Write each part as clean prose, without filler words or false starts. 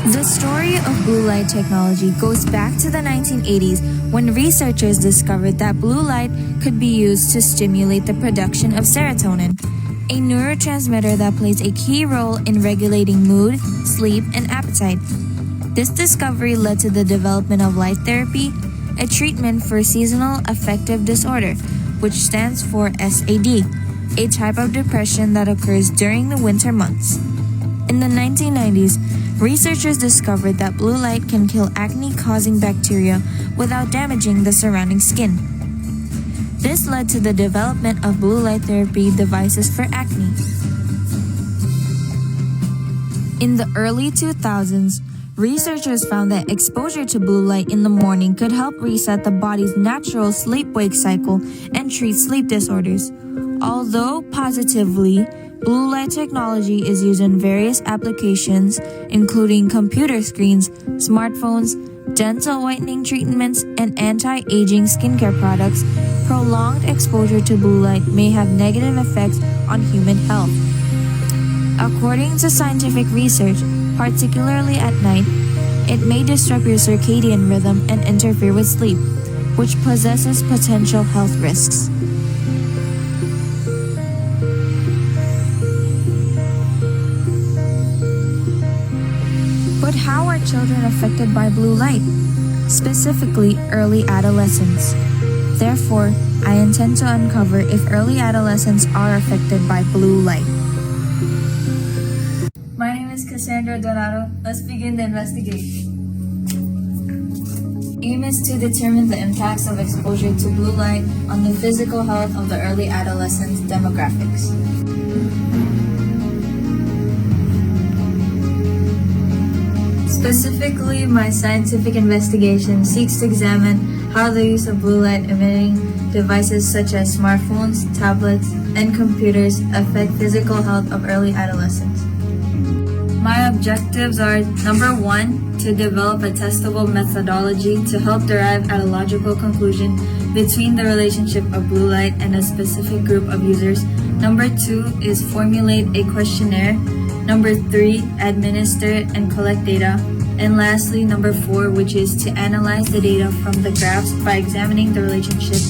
The story of blue light technology goes back to the 1980s when researchers discovered that blue light could be used to stimulate the production of serotonin, a neurotransmitter that plays a key role in regulating mood, sleep, and appetite. This discovery led to the development of light therapy, a treatment for seasonal affective disorder, which stands for SAD, a type of depression that occurs during the winter months. In the 1990s, researchers discovered that blue light can kill acne-causing bacteria without damaging the surrounding skin. This led to the development of blue light therapy devices for acne. In the early 2000s, researchers found that exposure to blue light in the morning could help reset the body's natural sleep-wake cycle and treat sleep disorders. Although positively, blue light technology is used in various applications, including computer screens, smartphones, dental whitening treatments, and anti-aging skincare products. Prolonged exposure to blue light may have negative effects on human health. According to scientific research, particularly at night, it may disrupt your circadian rhythm and interfere with sleep, which possesses potential health risks. But how are children affected by blue light? Specifically, early adolescents. Therefore, I intend to uncover if early adolescents are affected by blue light. My name is Cassandra Donato. Let's begin the investigation. Aim is to determine the impacts of exposure to blue light on the physical health of the early adolescent demographics. Specifically, my scientific investigation seeks to examine how the use of blue light emitting devices such as smartphones, tablets, and computers affect physical health of early adolescents. My objectives are: number one, to develop a testable methodology to help derive at a logical conclusion between the relationship of blue light and a specific group of users. Number two is formulate a questionnaire. Number three, administer and collect data. And lastly, number four, which is to analyze the data from the graphs by examining the relationship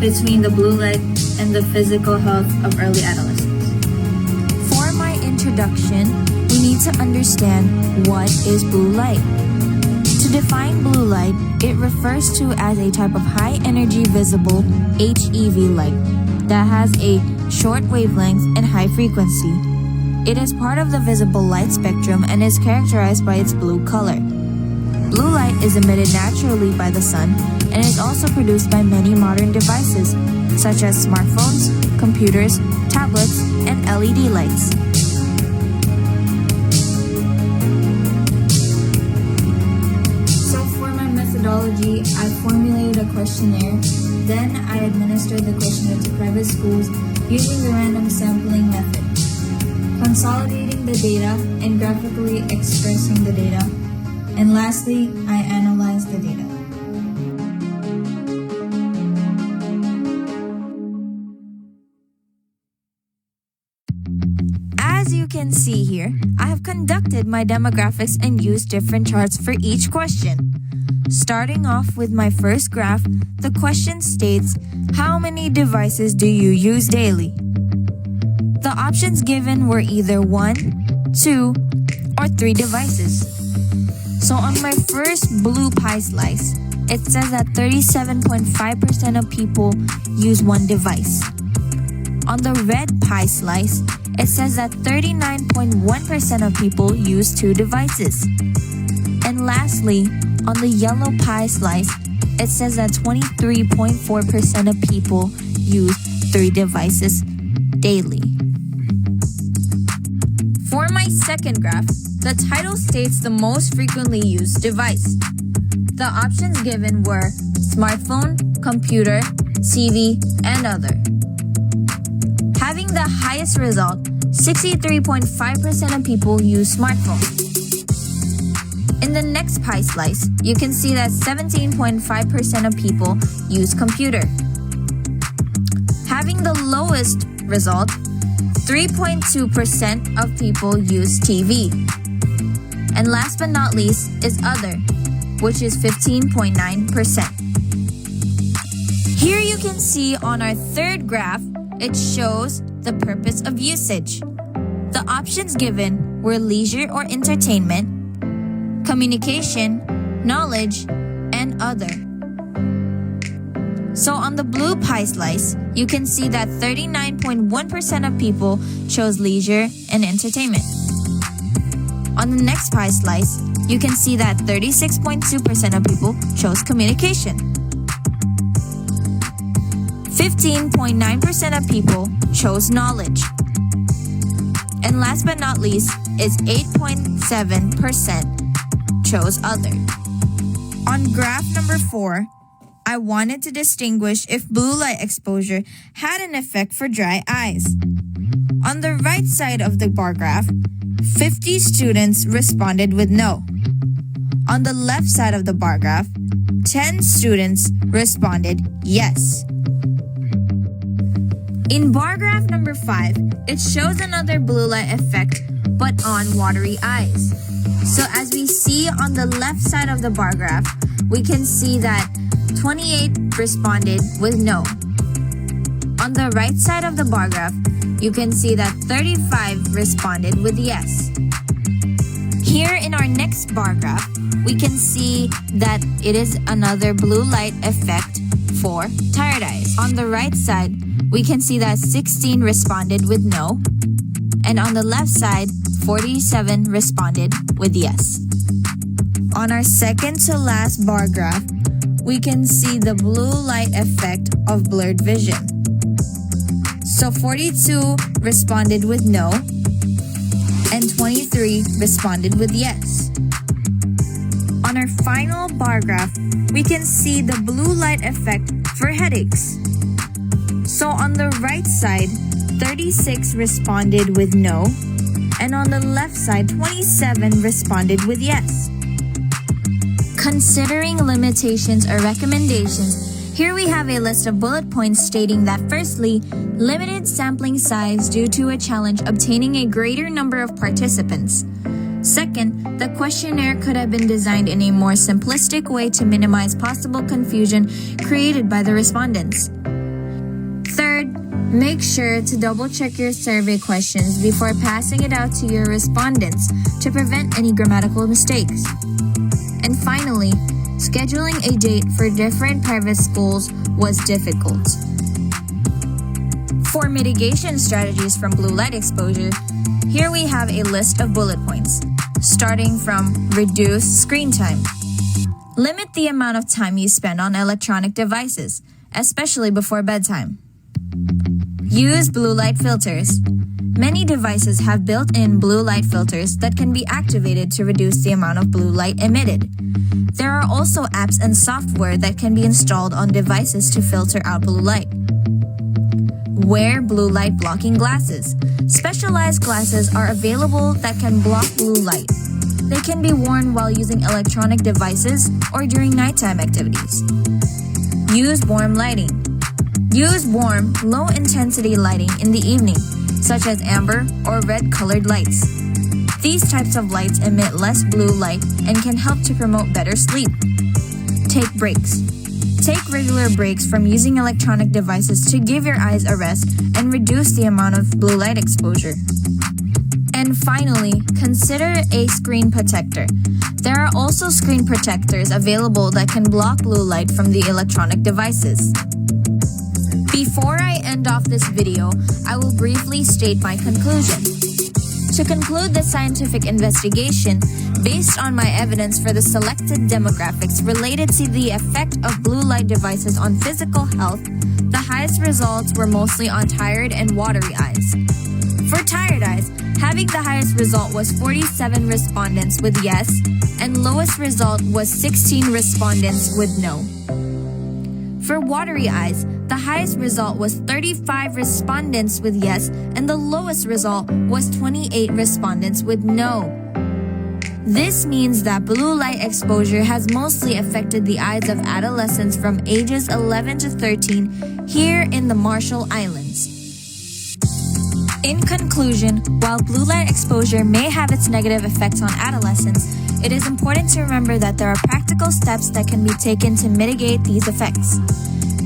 between the blue light and the physical health of early adolescents. For my introduction, we need to understand what is blue light. To define blue light, it refers to as a type of high-energy visible HEV light that has a short wavelength and high frequency. It is part of the visible light spectrum and is characterized by its blue color. Blue light is emitted naturally by the sun and is also produced by many modern devices, such as smartphones, computers, tablets, and LED lights. So for my methodology, I formulated a questionnaire. Then I administered the questionnaire to private schools using the random sampling method, consolidating the data and graphically expressing the data. And lastly, I analyzed the data. As you can see here, I have conducted my demographics and used different charts for each question. Starting off with my first graph, the question states, how many devices do you use daily? The options given were either 1, 2, or 3 devices. So on my first blue pie slice, it says that 37.5% of people use one device. On the red pie slice, it says that 39.1% of people use 2 devices. And lastly, on the yellow pie slice, it says that 23.4% of people use 3 devices daily. For my second graph, the title states the most frequently used device. The options given were smartphone, computer, TV, and other. Having the highest result, 63.5% of people use smartphone. In the next pie slice, you can see that 17.5% of people use computer. Having the lowest result, 3.2% of people use TV. And last but not least is other, which is 15.9%. Here you can see on our third graph, it shows the purpose of usage. The options given were leisure or entertainment, communication, knowledge, and other. So on the blue pie slice, you can see that 39.1% of people chose leisure and entertainment. On the next pie slice, you can see that 36.2% of people chose communication. 15.9% of people chose knowledge. And last but not least is 8.7% chose other. On graph number 4, I wanted to distinguish if blue light exposure had an effect for dry eyes. On the right side of the bar graph, 50 students responded with no. On the left side of the bar graph, 10 students responded yes. In bar graph number 5, it shows another blue light effect but on watery eyes. So as we see on the left side of the bar graph, we can see that 28 responded with no. On the right side of the bar graph, you can see that 35 responded with yes. Here in our next bar graph, we can see that it is another blue light effect for tired eyes. On the right side, we can see that 16 responded with no, and on the left side, 47 responded with yes. On our second to last bar graph, we can see the blue light effect of blurred vision. So 42 responded with no, and 23 responded with yes. On our final bar graph, we can see the blue light effect for headaches. So on the right side, 36 responded with no, and on the left side, 27 responded with yes. Considering limitations or recommendations, here we have a list of bullet points stating that firstly, limited sampling size due to a challenge obtaining a greater number of participants. Second, the questionnaire could have been designed in a more simplistic way to minimize possible confusion created by the respondents. Third, make sure to double-check your survey questions before passing it out to your respondents to prevent any grammatical mistakes. And finally, scheduling a date for different private schools was difficult. For mitigation strategies from blue light exposure, here we have a list of bullet points, starting from reduce screen time. Limit the amount of time you spend on electronic devices, especially before bedtime. Use blue light filters. Many devices have built-in blue light filters that can be activated to reduce the amount of blue light emitted. There are also apps and software that can be installed on devices to filter out blue light. Wear blue light blocking glasses. Specialized glasses are available that can block blue light. They can be worn while using electronic devices or during nighttime activities. Use warm lighting. Use warm, low-intensity lighting in the evening, such as amber or red-colored lights. These types of lights emit less blue light and can help to promote better sleep. Take breaks. Take regular breaks from using electronic devices to give your eyes a rest and reduce the amount of blue light exposure. And finally, consider a screen protector. There are also screen protectors available that can block blue light from the electronic devices. Before I end off this video, I will briefly state my conclusion. To conclude the scientific investigation, based on my evidence for the selected demographics related to the effect of blue light devices on physical health, the highest results were mostly on tired and watery eyes. For tired eyes, having the highest result was 47 respondents with yes, and lowest result was 16 respondents with no. For watery eyes, the highest result was 35 respondents with yes, and the lowest result was 28 respondents with no. This means that blue light exposure has mostly affected the eyes of adolescents from ages 11 to 13 here in the Marshall Islands. In conclusion, while blue light exposure may have its negative effects on adolescents, it is important to remember that there are practical steps that can be taken to mitigate these effects.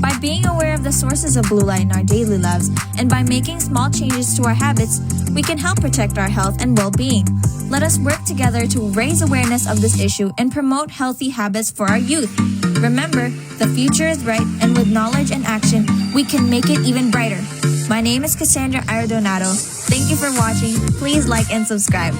By being aware of the sources of blue light in our daily lives and by making small changes to our habits, we can help protect our health and well-being. Let us work together to raise awareness of this issue and promote healthy habits for our youth. Remember, the future is bright, and with knowledge and action, we can make it even brighter. My name is Cassandra Aradonado. Thank you for watching. Please like and subscribe.